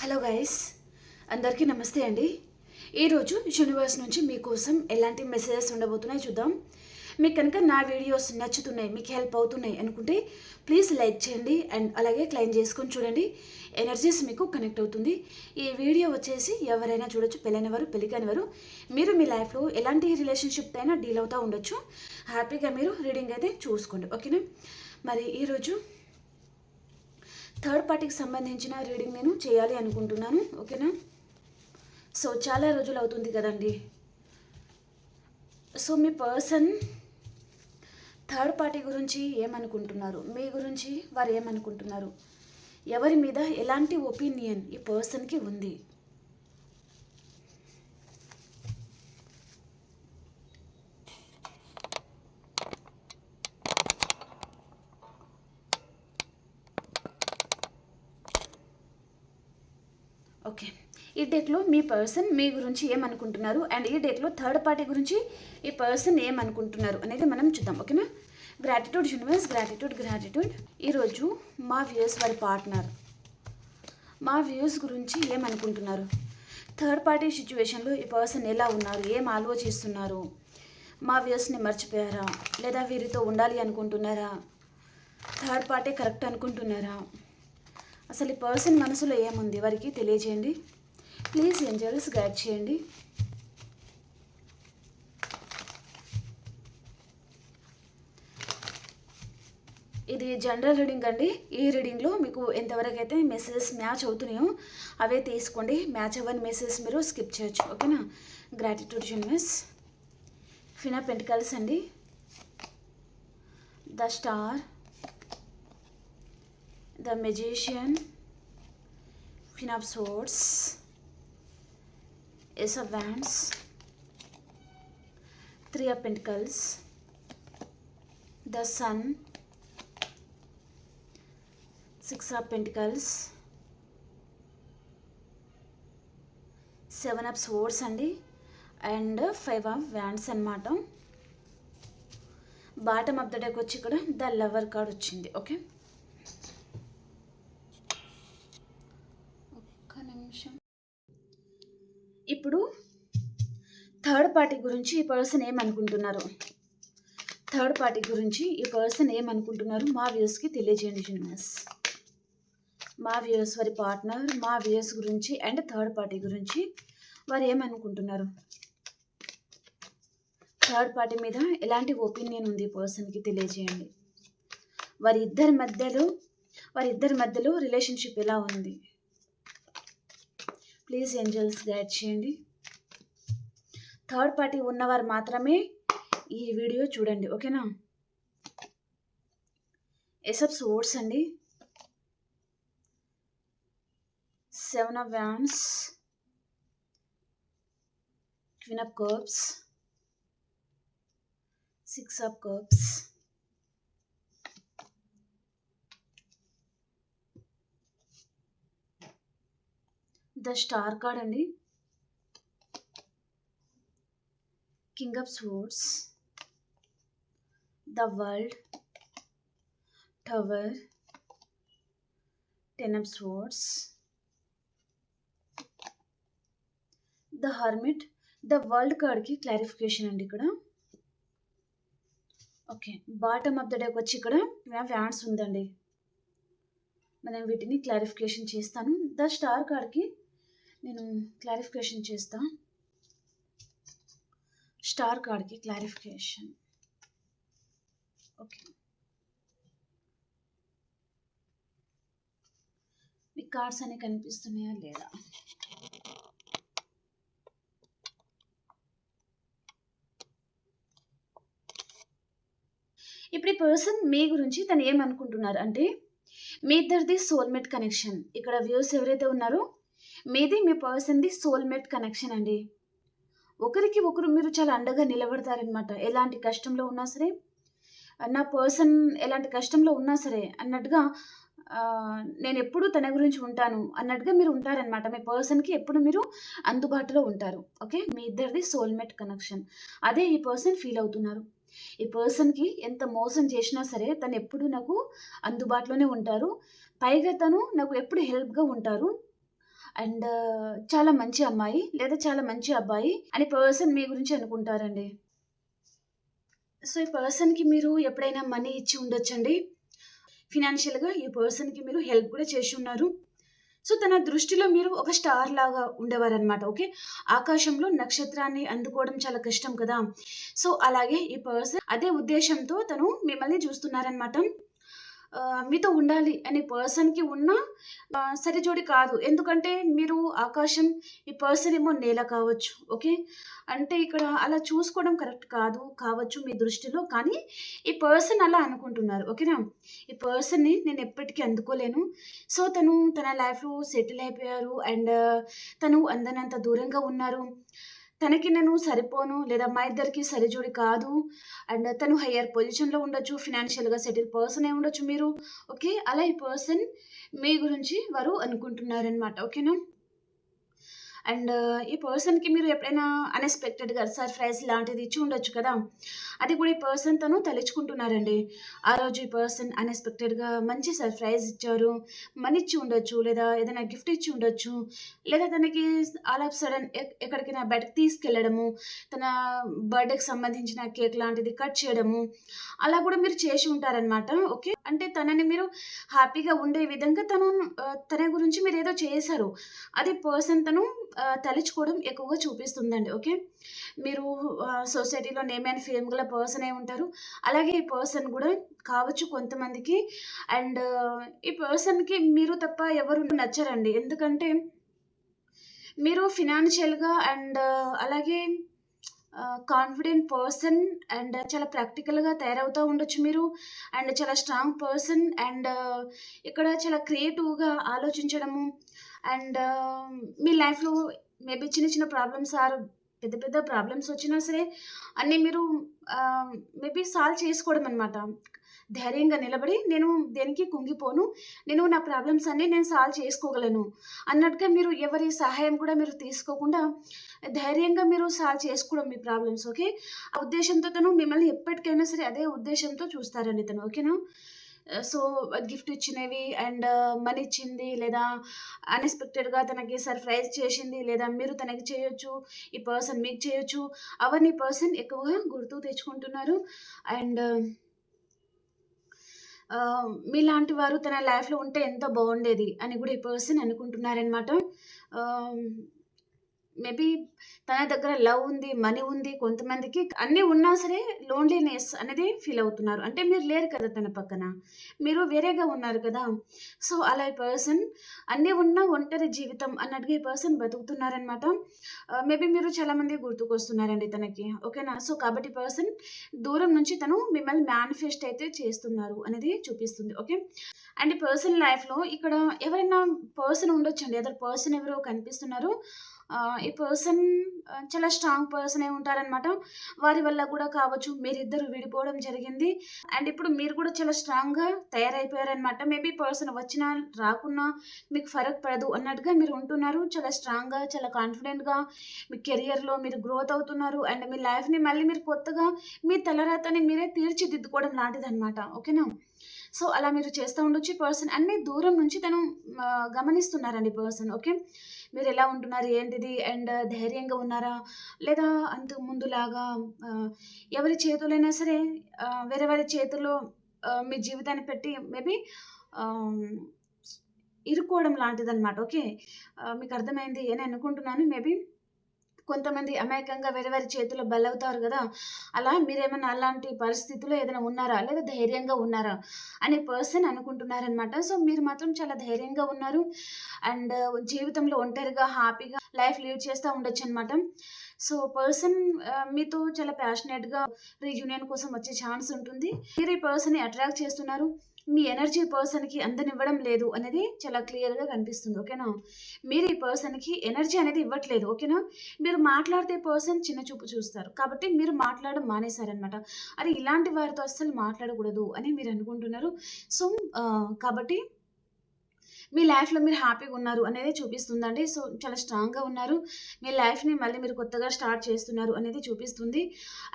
Hello guys, అందరికీ నమస్తే అండి. ఈరోజు యూనివర్స్ నుంచి మీకోసం ఎలాంటి మెసేజెస్ ఉండబోతున్నాయి చూద్దాం. మీకు కనుక నా వీడియోస్ నచ్చుతున్నాయి, మీకు హెల్ప్ అవుతున్నాయి అనుకుంటే ప్లీజ్ లైక్ చేయండి అండ్ అలాగే క్లైమ్ చేసుకొని చూడండి. ఎనర్జీస్ మీకు కనెక్ట్ అవుతుంది. ఈ వీడియో వచ్చేసి ఎవరైనా చూడొచ్చు, పెళ్ళైనవారు పెళ్లి కానివారు. మీరు మీ లైఫ్లో ఎలాంటి రిలేషన్షిప్ అయినా డీల్ అవుతూ ఉండొచ్చు. హ్యాపీగా మీరు రీడింగ్ అయితే చూసుకోండి, ఓకేనా. మరి ఈరోజు థర్డ్ పార్టీకి సంబంధించిన రీడింగ్ నేను చేయాలి అనుకుంటున్నాను, ఓకేనా. సో చాలా రోజులు అవుతుంది కదండి. సో మీ పర్సన్ థర్డ్ పార్టీ గురించి ఏమనుకుంటున్నారు, మీ గురించి వారు ఏమనుకుంటున్నారు, ఎవరి మీద ఎలాంటి ఒపీనియన్ ఈ పర్సన్కి ఉంది. ఓకే, ఈ డేట్లో మీ పర్సన్ మీ గురించి ఏమనుకుంటున్నారు అండ్ ఈ డేట్లో థర్డ్ పార్టీ గురించి ఈ పర్సన్ ఏమనుకుంటున్నారు అనేది మనం చూద్దాం, ఓకేనా. Gratitude universe, gratitude. ఈరోజు మా వ్యూస్ వారి పార్ట్నర్ మా వ్యూస్ గురించి ఏమనుకుంటున్నారు, థర్డ్ పార్టీ సిచ్యువేషన్లో ఈ పర్సన్ ఎలా ఉన్నారు, ఏం ఆలోచిస్తున్నారు, మా వ్యూస్ని మర్చిపోయారా లేదా వీరితో ఉండాలి అనుకుంటున్నారా, థర్డ్ పార్టీ కరెక్ట్ అనుకుంటున్నారా, అసలు ఈ పర్సన్ మనసులో ఏముంది వారికి తెలియజేయండి. ప్లీజ్ ఏంజల్స్ గైడ్ చేయండి. ఇది జనరల్ రీడింగ్ అండి. ఈ రీడింగ్లో మీకు ఎంతవరకు అయితే మెసేజెస్ మ్యాచ్ అవుతున్నాయో అవే తీసుకోండి. మ్యాచ్ అవ్వని మెసేజెస్ మీరు స్కిప్ చేయొచ్చు, ఓకేనా. Gratitude universe, queen of pentacles అండి, the star, the magician, Queen of Swords, Ace of Wands, Three of Pentacles, the Sun, Six of Pentacles, Seven of Swords అండి and Five of Wands అన్నమాట. Bottom of the deck వచ్చి ఇక్కడ the lover card వచ్చింది, okay. ఇప్పుడు third party గురించి ఈ person ఏమనుకుంటున్నారు, third party గురించి ఈ పర్సన్ ఏమనుకుంటున్నారు మా వ్యూస్కి తెలియజేయండి యూనివర్స్. మా వ్యూస్ వారి పార్ట్నర్, మా వ్యూస్ గురించి అండ్ థర్డ్ పార్టీ గురించి వారు ఏమనుకుంటున్నారు, థర్డ్ పార్టీ మీద ఎలాంటి ఒపీనియన్ ఉంది ఈ పర్సన్కి తెలియజేయండి. వారిద్దరి మధ్యలో రిలేషన్షిప్ ఎలా ఉంది. ప్లీజ్ ఏంజల్స్ గైడ్ చేయండి. థర్డ్ పార్టీ ఉన్నవారు మాత్రమే ఈ వీడియో చూడండి, ఓకేనా. ఏస్ ఆఫ్ సోర్డ్స్ అండి, seven of wands, queen of cups, six of cups, the star card అండి, king of swords, the world, tower, ten of swords, the hermit. The world కార్డ్కి clarification అండి ఇక్కడ, okay. Bottom of the deck వచ్చి ఇక్కడ wands ఉందండి. మనం వీటిని clarification చేస్తాను. ద స్టార్ కార్డ్కి నేను క్లారిఫికేషన్ చేస్తా. స్టార్ కార్డ్కి క్లారిఫికేషన్, ఓకే. మీ కార్డ్స్ అనేవి కనిపిస్తున్నాయా లేదా. ఇప్పుడు ఈ పర్సన్ మీ గురించి తను ఏమనుకుంటున్నారు అంటే మీ ఇద్దరిది సోల్మేట్ కనెక్షన్. ఇక్కడ వ్యూస్ ఎవరైతే ఉన్నారో మీది మీ పర్సన్ది సోల్మేట్ కనెక్షన్ అండి. ఒకరికి ఒకరు మీరు చాలా అండగా నిలబడతారనమాట. ఎలాంటి కష్టంలో ఉన్నా సరే, నా పర్సన్ ఎలాంటి కష్టంలో ఉన్నా సరే అన్నట్టుగా నేను ఎప్పుడు తన గురించి ఉంటాను అన్నట్టుగా మీరు ఉంటారనమాట. మీ పర్సన్కి ఎప్పుడు మీరు అందుబాటులో ఉంటారు, ఓకే. మీ ఇద్దరిది సోల్మేట్ కనెక్షన్. అదే ఈ పర్సన్ ఫీల్ అవుతున్నారు. ఈ పర్సన్కి ఎంత మోసం చేసినా సరే తను ఎప్పుడు నాకు అందుబాటులోనే ఉంటారు. పైగా తను నాకు ఎప్పుడు హెల్ప్గా ఉంటారు. అండ్ చాలా మంచి అమ్మాయి లేదా చాలా మంచి అబ్బాయి అని పర్సన్ మీ గురించి అనుకుంటారండి. సో, ఈ పర్సన్‌కి మీరు ఎప్పుడైనా మనీ ఇచ్చి ఉండొచ్చండి. ఫినాన్షియల్‌గా ఈ పర్సన్‌కి మీరు హెల్ప్ కూడా చేసి ఉన్నారు. సో, తన దృష్టిలో మీరు ఒక స్టార్ లాగా ఉండేవారనమాట. ఓకే. ఆకాశంలో నక్షత్రాన్ని అందుకోవడం చాలా కష్టం కదా! సో, అలాగే ఈ పర్సన్ అదే ఉద్దేశ్యంతో తను మిమ్మల్ని చూస్తున్నారనమాట. మీతో ఉండాలి అనే పర్సన్‌కి ఉన్న సరిజోడి కాదు. ఎందుకంటే మీరు ఆకాశం, ఈ పర్సన్ ఏమో నేల కావచ్చు. ఓకే. అంటే ఇక్కడ అలా చూసుకోవడం కరెక్ట్ కావచ్చు మీ దృష్టిలో. కానీ ఈ పర్సన్ అలా అనుకుంటున్నారు. ఓకేనా. ఈ పర్సన్‌ని నేను ఎప్పటికీ అందుకోలేను. సో, తను తన లైఫ్‌లో సెటిల్ అయిపోయారు. అండ్ తను అందనంత దూరంగా ఉన్నారు. తనకి నేను సరిపోను లేదా మా ఇద్దరికి సరిజోడి కాదు. అండ్ తను హయ్యర్ పొజిషన్‌లో ఉండొచ్చు. ఫినాన్షియల్‌గా సెటిల్ పర్సన్ అయి ఉండొచ్చు మీరు. ఓకే. అలా ఈ పర్సన్ మీ గురించి వారు అనుకుంటున్నారనమాట. ఓకేనా. అండ్ ఈ పర్సన్‌కి మీరు ఎప్పుడైనా అన్‌ఎక్స్‌పెక్టెడ్‌గా సర్‌ప్రైజ్ లాంటిది ఇచ్చి ఉండొచ్చు కదా! అది కూడా ఈ పర్సన్ తను తలుచుకుంటున్నారండి. ఆ రోజు ఈ పర్సన్ అన్‌ఎక్స్‌పెక్టెడ్‌గా మంచి సర్‌ప్రైజ్ ఇచ్చారు. మనీ ఇచ్చి ఉండొచ్చు, లేదా ఏదైనా గిఫ్ట్ ఇచ్చి ఉండొచ్చు, లేదా తనకి ఆల్ ఆఫ్ సడెన్ ఎక్కడికైనా బయటకి తీసుకెళ్లడము, తన బర్త్‌డేకి సంబంధించిన కేక్ లాంటిది కట్ చేయడము, అలా కూడా మీరు చేసి ఉంటారనమాట. ఓకే. అంటే తనని మీరు హ్యాపీగా ఉండే విధంగా తన గురించి మీరేదో చేశారు. అది పర్సన్ తను తలుచుకోవడం ఎక్కువగా చూపిస్తుందండి. ఓకే. మీరు సొసైటీలో నేమ్ అండ్ ఫేమ్ గల పర్సన్ అయి ఉంటారు. అలాగే ఈ పర్సన్ గూడా కావచ్చు కొంతమందికి. అండ్ ఈ పర్సన్‌కి మీరు తప్ప ఎవరు నచ్చరండి. ఎందుకంటే మీరు ఫినాన్షియల్‌గా అండ్ అలాగే కాన్ఫిడెంట్ పర్సన్ అండ్ చాలా ప్రాక్టికల్‌గా తయారవుతా ఉండొచ్చు మీరు. అండ్ చాలా స్ట్రాంగ్ పర్సన్ అండ్ ఇక్కడ చాలా క్రియేటివ్‌గా ఆలోచించడము అండ్ మీ లైఫ్‌లో మేబీ చిన్న చిన్న ప్రాబ్లమ్స్ ఆర్ పెద్ద పెద్ద ప్రాబ్లమ్స్ వచ్చినా సరే అన్నీ మీరు మేబీ సాల్వ్ చేసుకోవడం అనమాట. ధైర్యంగా నిలబడి నేను దేనికి కుంగిపోను. నా ప్రాబ్లమ్స్ అన్నీ నేను సాల్వ్ చేసుకోగలను అన్నట్టుగా మీరు ఎవరి సహాయం కూడా మీరు తీసుకోకుండా ధైర్యంగా మీరు సాల్వ్ చేసుకోవడం మీ ప్రాబ్లమ్స్. ఓకే. ఆ ఉద్దేశ్యంతో తను మిమ్మల్ని ఎప్పటికైనా సరే అదే ఉద్దేశ్యంతో చూస్తారండి తను. ఓకేనా. సో, గిఫ్ట్ ఇచ్చినవి అండ్ మనీ ఇచ్చింది లేదా అన్‌ఎక్స్‌పెక్టెడ్‌గా తనకి సర్‌ప్రైజ్ చేసింది లేదా మీరు తనకి చేయొచ్చు. ఈ పర్సన్ మీకు చేయొచ్చు. అవన్నీ పర్సన్ ఎక్కువగా గుర్తుకు తెచ్చుకుంటున్నారు. అండ్ మీలాంటి వారు తన లైఫ్‌లో ఉంటే ఎంత బావుండేది అని గూడా ఈ పర్సన్ అనుకుంటున్నారనమాట. ఆహ్, మేబీ తన దగ్గర లవ్ ఉంది, మనీ ఉంది. కొంతమందికి అన్నీ ఉన్నా సరే లోన్‌లీనెస్ అనేది ఫీల్ అవుతున్నారు. అంటే మీరు లేరు కదా తన పక్కన. మీరు వేరేగా ఉన్నారు కదా! సో, అలా ఈ పర్సన్ అన్నీ ఉన్నా ఒంటరి జీవితం అన్నట్టుగా ఈ పర్సన్ బతుకుతున్నారనమాట. మేబీ మీరు చాలామంది గుర్తుకొస్తున్నారండి తనకి. ఓకేనా. సో, కాబట్టి పర్సన్ దూరం నుంచి తను మిమ్మల్ని మేనిఫెస్ట్ అయితే చేస్తున్నారు అనేది చూపిస్తుంది. ఓకే. అండ్ ఈ పర్సన్ లైఫ్‌లో ఇక్కడ ఎవరైనా పర్సన్ ఉండొచ్చండి. అదర్ పర్సన్ ఎవరో కనిపిస్తున్నారు. ఈ పర్సన్ చాలా స్ట్రాంగ్ పర్సనే ఉంటారనమాట. వారి వల్ల కూడా కావచ్చు మీరిద్దరు విడిపోవడం జరిగింది. అండ్ ఇప్పుడు మీరు కూడా చాలా స్ట్రాంగ్‌గా తయారైపోయారనమాట. మేబీ పర్సన్ వచ్చినా, రాకున్నా మీకు ఫరక్ పడదు అన్నట్టుగా మీరు ఉంటున్నారు. చాలా స్ట్రాంగ్‌గా, చాలా కాన్ఫిడెంట్‌గా మీ కెరియర్‌లో మీరు గ్రోత్ అవుతున్నారు. అండ్ మీ లైఫ్‌ని మళ్ళీ మీరు కొత్తగా మీ తలరాతని మీరే తీర్చిదిద్దుకోవడం లాంటిదనమాట. ఓకేనా. సో, అలా మీరు చేస్తా ఉండొచ్చు. ఈ పర్సన్ అన్నీ దూరం నుంచి తను గమనిస్తున్నారండి పర్సన్. ఓకే. మీరెలా ఉంటున్నారు? ఏంటిది? అండ్ ధైర్యంగా ఉన్నారా? లేదా అంతకు ముందులాగా ఆహ్, ఎవరి చేతులైనా సరే వేరే వారి చేతుల్లో మీ జీవితాన్ని పెట్టి మేబీ ఆహ్, ఇరుక్కోవడం లాంటిదనమాట. ఓకే. మీకర్థమైంది అని అనుకుంటున్నాను. మేబీ కొంతమంది అమాయకంగా వేరే వారి చేతుల్లో బలవుతారు గదా! అలా మీరేమన్నా అలాంటి పరిస్థితిలో ఏదైనా ఉన్నారా? లేదా ధైర్యంగా ఉన్నారా? అనే పర్సన్ అనుకుంటున్నారనమాట. సో, మీరు మాత్రం చాలా ధైర్యంగా ఉన్నారు. అండ్ జీవితంలో ఒంటరిగా, హ్యాపీగా లైఫ్ లీడ్ చేస్తా ఉండొచ్చనమాట. సో, పర్సన్ మీతో చాలా ప్యాషనేట్‌గా రీయూనియన్ కోసం వచ్చే ఛాన్స్ ఉంటుంది. మీరు ఈ పర్సన్‌ని అట్రాక్ట్ చేస్తున్నారు. మీ ఎనర్జీ పర్సన్‌కి అందనివ్వడం లేదు అనేది చాలా క్లియర్‌గా కనిపిస్తుంది. ఓకేనా. మీరు ఈ పర్సన్‌కి ఎనర్జీ అనేది ఇవ్వట్లేదు. ఓకేనా. మీరు మాట్లాడితే పర్సన్ చిన్న చూపు చూస్తారు. కాబట్టి మీరు మాట్లాడడం మానేశారనమాట. అరే! ఇలాంటి వారితో అస్సలు మాట్లాడకూడదు అని మీరు అనుకుంటున్నారు. సో, కాబట్టి మీ లైఫ్‌లో మీరు హ్యాపీగా ఉన్నారు అనేదే చూపిస్తుందండి. సో, చాలా స్ట్రాంగ్‌గా ఉన్నారు. మీ లైఫ్‌ని మళ్ళీ మీరు కొత్తగా స్టార్ట్ చేస్తున్నారు అనేది చూపిస్తుంది.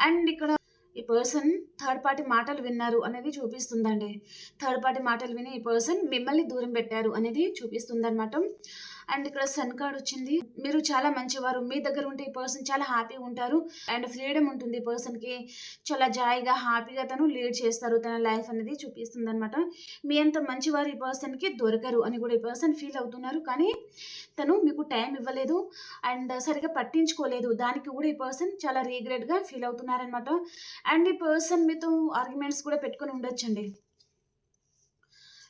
అండ్ ఇక్కడ ఈ పర్సన్ థర్డ్ పార్టీ మాటలు విన్నారు అనేది చూపిస్తుందండి. థర్డ్ పార్టీ మాటలు విని ఈ పర్సన్ మిమ్మల్ని దూరం పెట్టారు అనేది చూపిస్తుందనమాట. అండ్ ఇక్కడ సన్ కార్డ్ వచ్చింది. మీరు చాలా మంచివారు, మీ దగ్గర ఉంటే ఈ పర్సన్ చాలా హ్యాపీగా ఉంటారు అండ్ ఫ్రీడమ్ ఉంటుంది ఈ పర్సన్కి. చాలా జాయిగా హ్యాపీగా తను లీడ్ చేస్తారు తన లైఫ్ అనేది చూపిస్తుంది అనమాట. మీ అంత మంచివారు ఈ పర్సన్కి దొరకరు అని కూడా ఈ పర్సన్ ఫీల్ అవుతున్నారు. కానీ తను మీకు టైం ఇవ్వలేదు అండ్ సరిగా పట్టించుకోలేదు, దానికి కూడా ఈ పర్సన్ చాలా రీగ్రెట్గా ఫీల్ అవుతున్నారనమాట. అండ్ ఈ పర్సన్ మీతో ఆర్గ్యుమెంట్స్ కూడా పెట్టుకొని ఉండొచ్చండి.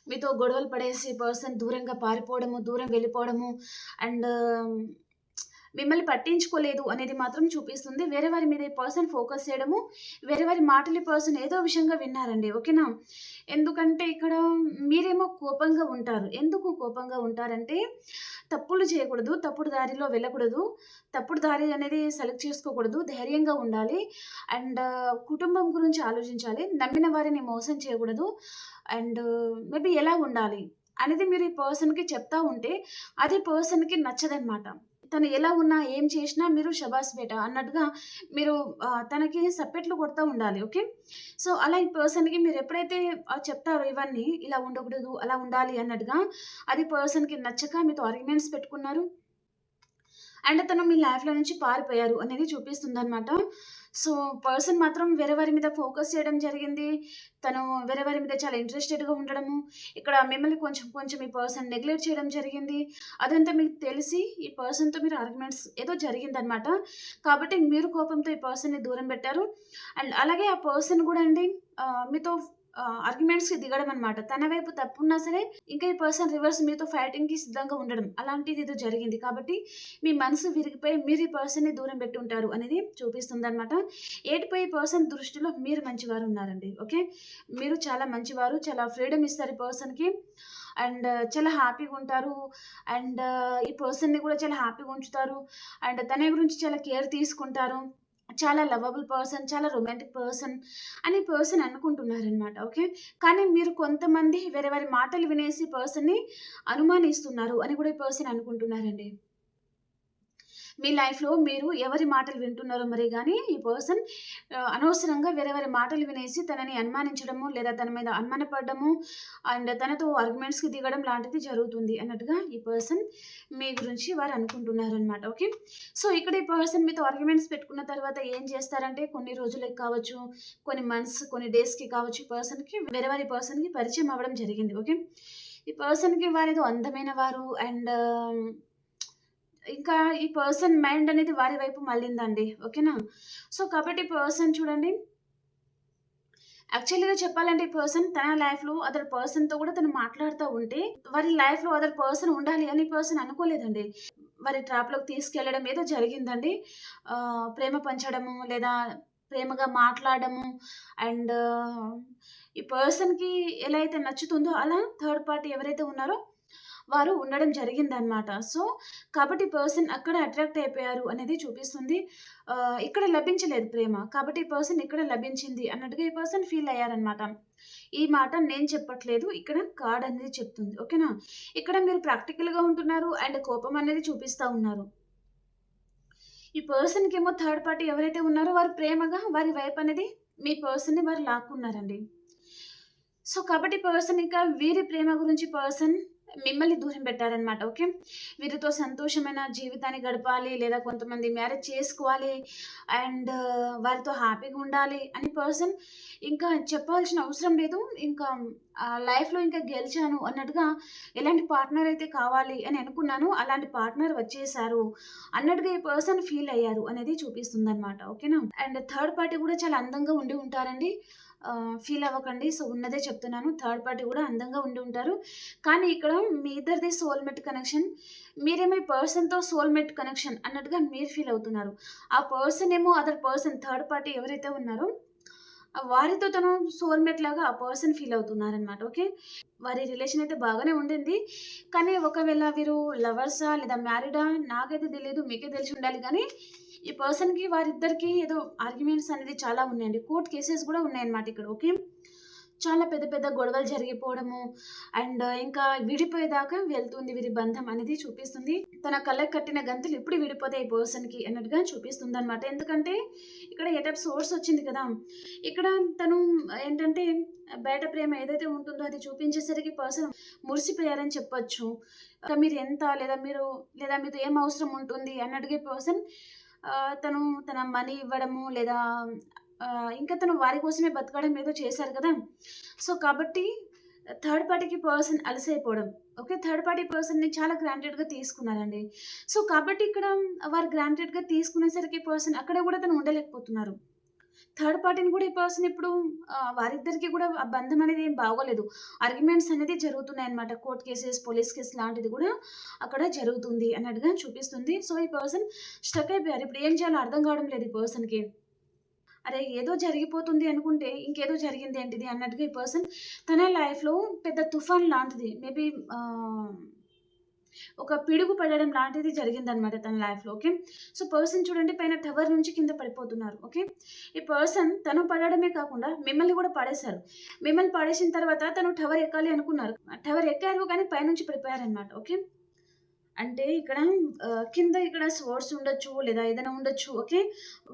మీతో గొడవలు పడేసి పర్సన్ దూరంగా పారిపోవడము, దూరం వెళ్ళిపోవడము అండ్ మిమ్మల్ని పట్టించుకోలేదు అనేది మాత్రం చూపిస్తుంది. వేరే వారి మీద ఈ పర్సన్ ఫోకస్ చేయడము, వేరే వారి మాటలు ఈ పర్సన్ ఏదో విషయంగా విన్నారండి. ఓకేనా? ఎందుకంటే ఇక్కడ మీరేమో కోపంగా ఉంటారు. ఎందుకు కోపంగా ఉంటారంటే తప్పులు చేయకూడదు, తప్పుడు దారిలో వెళ్ళకూడదు, తప్పుడు దారి అనేది సెలెక్ట్ చేసుకోకూడదు, ధైర్యంగా ఉండాలి అండ్ కుటుంబం గురించి ఆలోచించాలి, నమ్మిన వారిని మోసం చేయకూడదు అండ్ మేబీ ఎలా ఉండాలి అనేది మీరు ఈ పర్సన్కి చెప్తా ఉంటే అది పర్సన్కి నచ్చదనమాట. తను ఎలా ఉన్నా ఏం చేసినా మీరు షబాస్ బేటా అన్నట్టుగా మీరు తనకి సప్పెట్లు కొడతా ఉండాలి. ఓకే? సో అలా ఈ పర్సన్కి మీరు ఎప్పుడైతే చెప్తారో ఇవన్నీ ఇలా ఉండకూడదు అలా ఉండాలి అన్నట్టుగా, అది పర్సన్కి నచ్చక మీతో ఆర్గ్యుమెంట్స్ పెట్టుకున్నారు అండ్ తను మీ లైఫ్లో నుంచి పారిపోయారు అనేది చూపిస్తుందన్నమాట. సో పర్సన్ మాత్రం వేరే వారి మీద ఫోకస్ చేయడం జరిగింది. తను వేరే వారి మీద చాలా ఇంట్రెస్టెడ్గా ఉండడము, ఇక్కడ మిమ్మల్ని కొంచెం కొంచెం ఈ పర్సన్ నెగ్లెక్ట్ చేయడం జరిగింది. అదంతా మీకు తెలిసి ఈ పర్సన్తో మీరు ఆర్గ్యుమెంట్స్ ఏదో జరిగిందనమాట. కాబట్టి మీరు కోపంతో ఈ పర్సన్ని దూరం పెట్టారు అండ్ అలాగే ఆ పర్సన్ కూడా అండి మీతో ఆర్గ్యుమెంట్స్కి దిగడం అనమాట. తన వైపు తప్పున్నా సరే ఇంకా ఈ పర్సన్ రివర్స్ మీతో ఫైటింగ్కి సిద్ధంగా ఉండడం, అలాంటిది ఏదో జరిగింది. కాబట్టి మీ మనసు విరిగిపోయి మీరు ఈ పర్సన్ని దూరం పెట్టి ఉంటారు అనేది చూపిస్తుంది అనమాట. ఏటిపోయి పర్సన్ దృష్టిలో మీరు మంచివారు ఉన్నారండి. ఓకే? మీరు చాలా మంచివారు, చాలా ఫ్రీడమ్ ఇస్తారు ఈ పర్సన్కి అండ్ చాలా హ్యాపీగా ఉంటారు అండ్ ఈ పర్సన్ని కూడా చాలా హ్యాపీగా ఉంచుతారు అండ్ తన గురించి చాలా కేర్ తీసుకుంటారు. చాలా లవబుల్ పర్సన్, చాలా రొమాంటిక్ పర్సన్ అని పర్సన్ అనుకుంటున్నారనమాట. ఓకే? కానీ మీరు కొంతమంది వేరే వారి మాటలు వినేసి పర్సన్ని అనుమానిస్తున్నారు అని కూడా ఈ పర్సన్ అనుకుంటున్నారండి. మీ లైఫ్లో మీరు ఎవరి మాటలు వింటున్నారో మరి కానీ ఈ పర్సన్ అనవసరంగా వేరే వారి మాటలు వినేసి తనని అనుమానించడము లేదా తన మీద అనుమానపడము అండ్ తనతో ఆర్గ్యుమెంట్స్కి దిగడం లాంటిది జరుగుతుంది అన్నట్టుగా ఈ పర్సన్ మీ గురించి వారు అనుకుంటున్నారనమాట. ఓకే? సో ఇక్కడ ఈ పర్సన్ మీతో ఆర్గ్యుమెంట్స్ పెట్టుకున్న తర్వాత ఏం చేస్తారంటే కొన్ని రోజులకి కావచ్చు, కొన్ని మంత్స్, కొన్ని డేస్కి కావచ్చు, ఈ పర్సన్కి వేరే వారి పర్సన్కి పరిచయం అవ్వడం జరిగింది. ఓకే? ఈ పర్సన్కి వారితో అందమైన వారు అండ్ ఇంకా ఈ పర్సన్ మైండ్ అనేది వారి వైపు మళ్ళిందండి. ఓకేనా? సో కాబట్టి పర్సన్ చూడండి, యాక్చువల్‌గా చెప్పాలంటే ఈ పర్సన్ తన లైఫ్‌లో అదర్ పర్సన్‌తో కూడా తను మాట్లాడుతూ ఉంటే వారి లైఫ్‌లో అదర్ పర్సన్ ఉండాలి అని పర్సన్ అనుకోలేదండి. వారి ట్రాప్‌లోకి తీసుకెళ్లడం ఏదో జరిగిందండి. ప్రేమ పంచడము లేదా ప్రేమగా మాట్లాడడము అండ్ ఈ పర్సన్‌కి ఎలా అయితే నచ్చుతుందో అలా థర్డ్ పార్టీ ఎవరైతే ఉన్నారో వారు ఉండడం జరిగిందనమాట. సో కాబట్టి పర్సన్ అక్కడ అట్రాక్ట్ అయిపోయారు అనేది చూపిస్తుంది. ఇక్కడ లభించలేదు ప్రేమ. కాబట్టి ఈ పర్సన్ ఇక్కడ లభించింది అన్నట్టుగా ఈ పర్సన్ ఫీల్ అయ్యారనమాట. ఈ మాట నేను చెప్పట్లేదు. ఇక్కడ కార్డ్ అనేది చెప్తుంది. ఓకేనా? ఇక్కడ మీరు ప్రాక్టికల్‌గా ఉంటున్నారు అండ్ కోపం అనేది చూపిస్తా ఉన్నారు. ఈ పర్సన్‌కేమో థర్డ్ పార్టీ ఎవరైతే ఉన్నారో వారు ప్రేమగా వారి వైపు అనేది మీ పర్సన్‌ని వారు లాక్కున్నారండి. సో కాబట్టి పర్సన్ ఇంకా వీరి ప్రేమ గురించి పర్సన్ మిమ్మల్ని దూరం పెట్టారనమాట. ఓకే? వీరితో సంతోషమైన జీవితాన్ని గడపాలి లేదా కొంతమంది మ్యారేజ్ చేసుకోవాలి అండ్ వారితో హ్యాపీగా ఉండాలి అని పర్సన్ ఇంకా చెప్పాల్సిన అవసరం లేదు. ఇంకా లైఫ్‌లో ఇంకా గెలిచాను అన్నట్టుగా ఎలాంటి పార్ట్నర్ అయితే కావాలి అని అనుకున్నానో అలాంటి పార్ట్నర్ వచ్చేసారు అన్నట్టుగా ఈ పర్సన్ ఫీల్ అయ్యారు అనేది చూపిస్తుందనమాట. ఓకేనా? అండ్ థర్డ్ పార్టీ కూడా చాలా అందంగా ఉండి ఉంటారండి. ఫీల్ అవ్వకండి. సో ఉన్నదే చెప్తున్నాను. థర్డ్ పార్టీ కూడా అందంగా ఉండి ఉంటారు. కానీ ఇక్కడ మీ ఇద్దరిది సోల్‌మేట్ కనెక్షన్. మీరేమో ఈ పర్సన్‌తో సోల్‌మేట్ కనెక్షన్ అన్నట్టుగా మీరు ఫీల్ అవుతున్నారు. ఆ పర్సన్ ఏమో అదర్ పర్సన్ థర్డ్ పార్టీ ఎవరైతే ఉన్నారో వారితో తను సోల్‌మేట్ లాగా ఆ పర్సన్ ఫీల్ అవుతున్నారనమాట. ఓకే? వారి రిలేషన్ అయితే బాగానే ఉండింది. కానీ ఒకవేళ వీరు లవర్సా లేదా మ్యారీడా నాకైతే తెలీదు. మీకే తెలిసి ఉండాలి గానీ ఈ పర్సన్‌కి వారిద్దరికీ ఏదో ఆర్గ్యుమెంట్స్ అనేది చాలా ఉన్నాయండి. కోర్ట్ కేసెస్ కూడా ఉన్నాయన్నమాట ఇక్కడ. ఓకే? చాలా పెద్ద పెద్ద గొడవలు జరిగిపోవడము అండ్ ఇంకా విడిపోయేదాకా వెళ్తుంది వీరి బంధం అనేది చూపిస్తుంది. తన కళ్ళకి కట్టిన గంతులు ఇప్పుడు విడిపోతాయి ఈ పర్సన్కి అన్నట్టుగా చూపిస్తుంది అనమాట. ఎందుకంటే ఇక్కడ ఎటప్ సోర్స్ వచ్చింది కదా, ఇక్కడ తను ఏంటంటే బయట ప్రేమ ఏదైతే ఉంటుందో అది చూపించేసరికి పర్సన్ మురిసిపోయారని చెప్పొచ్చు. మీరు ఎంత లేదా మీతో ఏం అవసరం ఉంటుంది అని అడిగే పర్సన్ తను తన మనీ ఇవ్వడము లేదా ఇంకా తను వారి కోసమే బతకడం ఏదో చేశారు కదా. సో కాబట్టి థర్డ్ పార్టీకి పర్సన్ అలసైపోవడం. ఓకే, థర్డ్ పార్టీ పర్సన్ని చాలా గ్రాంటెడ్గా తీసుకున్నారండి. సో కాబట్టి ఇక్కడ వారు గ్రాంటెడ్గా తీసుకునేసరికి పర్సన్ అక్కడ కూడా తను ఉండలేకపోతున్నారు. థర్డ్ పార్టీని కూడా ఈ పర్సన్ ఇప్పుడు వారిద్దరికి కూడా ఆ బంధం అనేది ఏం బాగోలేదు. ఆర్గ్యుమెంట్స్ అనేది జరుగుతున్నాయి అనమాట. కోర్ట్ కేసెస్, పోలీస్ కేసు లాంటిది కూడా అక్కడ జరుగుతుంది అన్నట్టుగా చూపిస్తుంది. సో ఈ పర్సన్ స్టక్ అయిపోయారు. ఇప్పుడు ఏం చేయాలో అర్థం కావడం లేదు ఈ పర్సన్కి. అరే ఏదో జరిగిపోతుంది అనుకుంటే ఇంకేదో జరిగింది ఏంటిది అన్నట్టుగా ఈ పర్సన్ తన లైఫ్లో పెద్ద తుఫాన్ లాంటిది మేబీ ఒక పిడుగు పడడం లాంటిది జరిగిందనమాట తన లైఫ్లో. ఓకే, సో పర్సన్ చూడండి పైన టవర్ నుంచి కింద పడిపోతున్నారు. ఓకే, ఈ పర్సన్ తను పడడమే కాకుండా మిమ్మల్ని కూడా పడేశారు. మిమ్మల్ని పడేసిన తర్వాత తను టవర్ ఎక్కాలి అనుకున్నారు, టవర్ ఎక్కారు కానీ పైనుంచి పడిపోయారనమాట. ఓకే, అంటే ఇక్కడ కింద ఇక్కడ సోర్స్ ఉండొచ్చు లేదా ఏదైనా ఉండొచ్చు. ఓకే,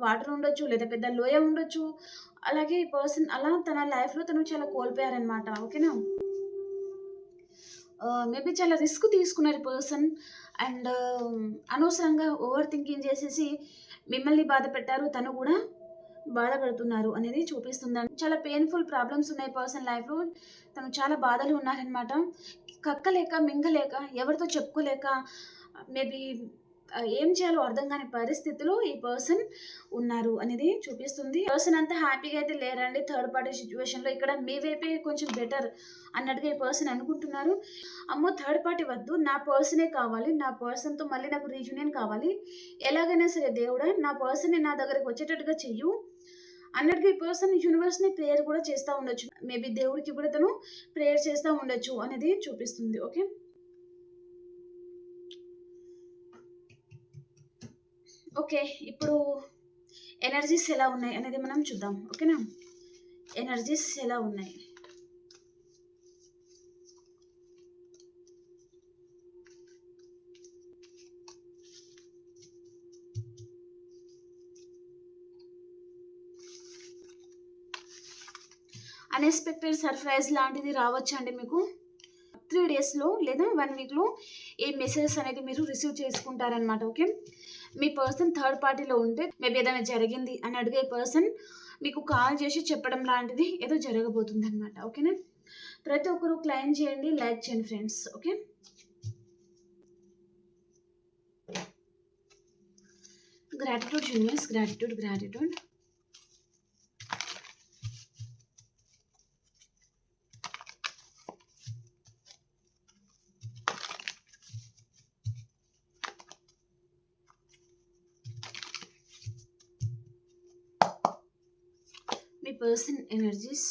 వాటర్ ఉండొచ్చు లేదా పెద్ద లోయ ఉండొచ్చు. అలాగే ఈ పర్సన్ అలా తన లైఫ్లో తను చాలా కోల్పోయారనమాట. ఓకేనా, మేబీ చాలా రిస్క్ తీసుకున్నారు పర్సన్ అండ్ అనవసరంగా ఓవర్ థింకింగ్ చేసేసి మిమ్మల్ని బాధ పెట్టారు, తను కూడా బాధపడుతున్నారు అనేది చూపిస్తుందండి. చాలా పెయిన్ఫుల్ ప్రాబ్లమ్స్ ఉన్నాయి పర్సన్ లైఫ్లో. తను చాలా బాధలు ఉన్నారనమాట. కక్కలేక మింగలేక ఎవరితో చెప్పుకోలేక మేబీ ఏం చేయాలో అర్థం కాని పరిస్థితిలో ఈ పర్సన్ ఉన్నారు అనేది చూపిస్తుంది. పర్సన్ అంతా హ్యాపీగా అయితే లేరండి థర్డ్ పార్టీ సిచ్యువేషన్లో. ఇక్కడ మీ వైపే కొంచెం బెటర్ అన్నట్టుగా ఈ పర్సన్ అనుకుంటున్నారు. అమ్మో థర్డ్ పార్టీ వద్దు, నా పర్సనే కావాలి, నా పర్సన్తో మళ్ళీ నాకు రీయూనియన్ కావాలి, ఎలాగైనా సరే దేవుడా నా పర్సన్ని నా దగ్గరికి వచ్చేటట్టుగా చెయ్యు అన్నట్టుగా ఈ పర్సన్ యూనివర్స్ని ప్రేయర్ కూడా చేస్తూ ఉండొచ్చు. మేబీ దేవుడికి కూడా తను ప్రేయర్ చేస్తూ ఉండొచ్చు అనేది చూపిస్తుంది. ఓకే, ఓకే ఇప్పుడు ఎనర్జీస్ ఎలా ఉన్నాయి అనేది మనం చూద్దాం. ఓకేనా, ఎనర్జీస్ ఎలా ఉన్నాయి. అన్ఎక్స్పెక్టెడ్ సర్ప్రైజ్ లాంటిది రావచ్చండి మీకు 3 డేస్లో లేదా 1 వీక్లో ఈ మెసేజెస్ అనేది మీరు రిసీవ్ చేసుకుంటారనమాట. ఓకే, మీ పర్సన్ థర్డ్ పార్టీలో ఉంటే మేబీ ఏదైనా జరిగింది అని అడిగే పర్సన్ మీకు కాల్ చేసి చెప్పడం లాంటిది ఏదో జరగబోతుంది అనమాట. ఓకేనా, ప్రతి ఒక్కరు క్లైమ్ చేయండి, లైక్ చేయండి friends. Okay, gratitude universe, gratitude gratitude. మీ పర్సన్ ఎనర్జీస్,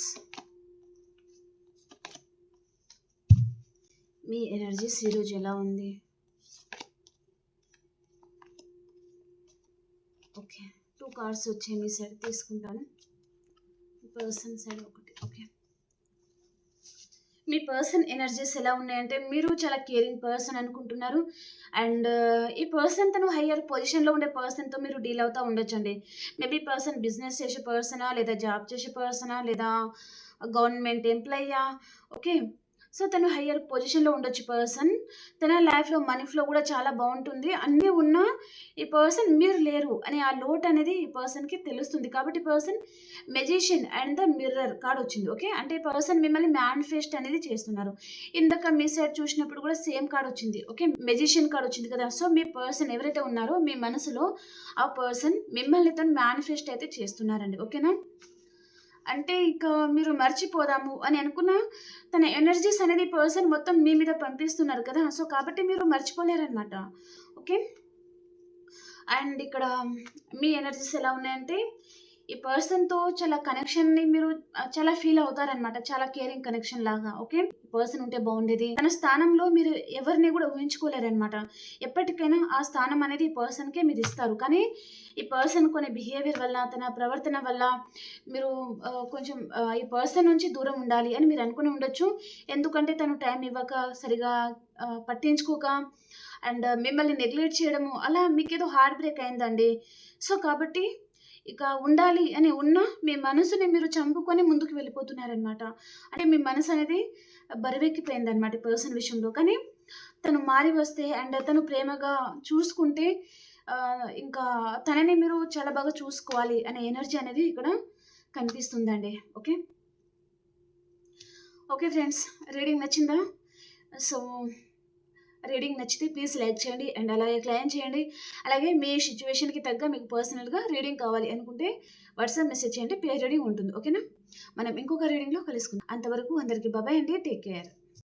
మీ ఎనర్జీస్ ఈరోజు ఎలా ఉంది. ఓకే, 2 కార్డ్స్ వచ్చాయి. మీ సైడ్ తీసుకుంటాను, మీ పర్సన్ సైడ్ ఒకటి. ఓకే, మీ పర్సన్ ఎనర్జీస్ ఎలా ఉన్నాయంటే మీరు చాలా కేరింగ్ పర్సన్ అనుకుంటున్నారు అండ్ ఈ పర్సన్ తను హయ్యర్ పొజిషన్లో ఉండే పర్సన్తో మీరు డీల్ అవుతూ ఉండొచ్చండి. మేబీ పర్సన్ బిజినెస్ చేసే పర్సనా లేదా జాబ్ చేసే పర్సనా లేదా గవర్నమెంట్ ఎంప్లాయా. ఓకే, సో తను హయ్యర్ పొజిషన్లో ఉండొచ్చు పర్సన్. తన లైఫ్లో మనీ ఫ్లో కూడా చాలా బాగుంటుంది. అన్నీ ఉన్నా ఈ పర్సన్ మీరు లేరు అనే ఆ లోటు అనేది ఈ పర్సన్కి తెలుస్తుంది. కాబట్టి person magician and the mirror card వచ్చింది. ఓకే, అంటే పర్సన్ మిమ్మల్ని మేనిఫెస్ట్ అనేది చేస్తున్నారు. ఇందాక మీ సైడ్ చూసినప్పుడు కూడా సేమ్ కార్డ్ వచ్చింది. ఓకే, మెజిషియన్ కార్డ్ వచ్చింది కదా. సో మీ పర్సన్ ఎవరైతే ఉన్నారో మీ మనసులో ఆ పర్సన్ మిమ్మల్ని తను మేనిఫెస్ట్ అయితే చేస్తున్నారండి. ఓకేనా, అంటే ఇక మీరు మర్చిపోదాము అని అనుకున్న తన ఎనర్జీస్ అనేది పర్సన్ మొత్తం మీ మీద పంపిస్తున్నారు కదా. సో కాబట్టి మీరు మర్చిపోలేరనమాట. ఓకే, అండ్ ఇక్కడ మీ ఎనర్జీస్ ఎలా ఉన్నాయంటే ఈ పర్సన్‌తో చాలా కనెక్షన్‌ని మీరు చాలా ఫీల్ అవుతారనమాట. చాలా కేరింగ్ కనెక్షన్ లాగా. ఓకే. ఈ పర్సన్ ఉంటే బావుండేది. తన స్థానంలో మీరు ఎవరిని గూడా ఊహించుకోలేరనమాట. ఎప్పటికైనా ఆ స్థానం అనేది ఈ పర్సన్‌కే మీరిస్తారు. కానీ ఈ పర్సన్ కొన్ని బిహేవియర్ వల్ల, తన ప్రవర్తన వల్ల మీరు కొంచెం ఈ పర్సన్ నుంచి దూరం ఉండాలి అని మీరు అనుకుని ఉండొచ్చు. ఎందుకంటే తను టైం ఇవ్వక, సరిగా పట్టించుకోక అండ్ మిమ్మల్ని నెగ్లెక్ట్ చేయడము అలా మీకేదో హార్ట్ బ్రేక్ అయిందండి. సో, కాబట్టి ఇక ఉండాలి అని ఉన్నా మీ మనసుని మీరు చంపుకొని ముందుకు వెళ్ళిపోతున్నారనమాట. అంటే మీ మనసనేది బరువెక్కిపోయిందనమాట ఈ పర్సన్ విషయంలో. కానీ తను మారి వస్తే అండ్ తను ప్రేమగా చూసుకుంటే ఇంకా తనని మీరు చాలా బాగా చూసుకోవాలి అనే ఎనర్జీ అనేది ఇక్కడ కనిపిస్తుందండి. ఓకే. ఓకే ఫ్రెండ్స్, రీడింగ్ నచ్చిందా? సో, రీడింగ్ నచ్చితే ప్లీజ్ లైక్ చేయండి అండ్ అలాగే క్లెయిమ్ చేయండి. అలాగే మీ సిట్యుయేషన్‌కి తగ్గ మీకు పర్సనల్‌గా రీడింగ్ కావాలి అనుకుంటే వాట్సాప్ మెసేజ్ చేయండి. పేర్ రీడింగ్ ఉంటుంది. ఓకేనా? మనం ఇంకొక రీడింగ్‌లో కలుసుకుందాం. అంతవరకు అందరికీ బాయ్ అండి. Take care.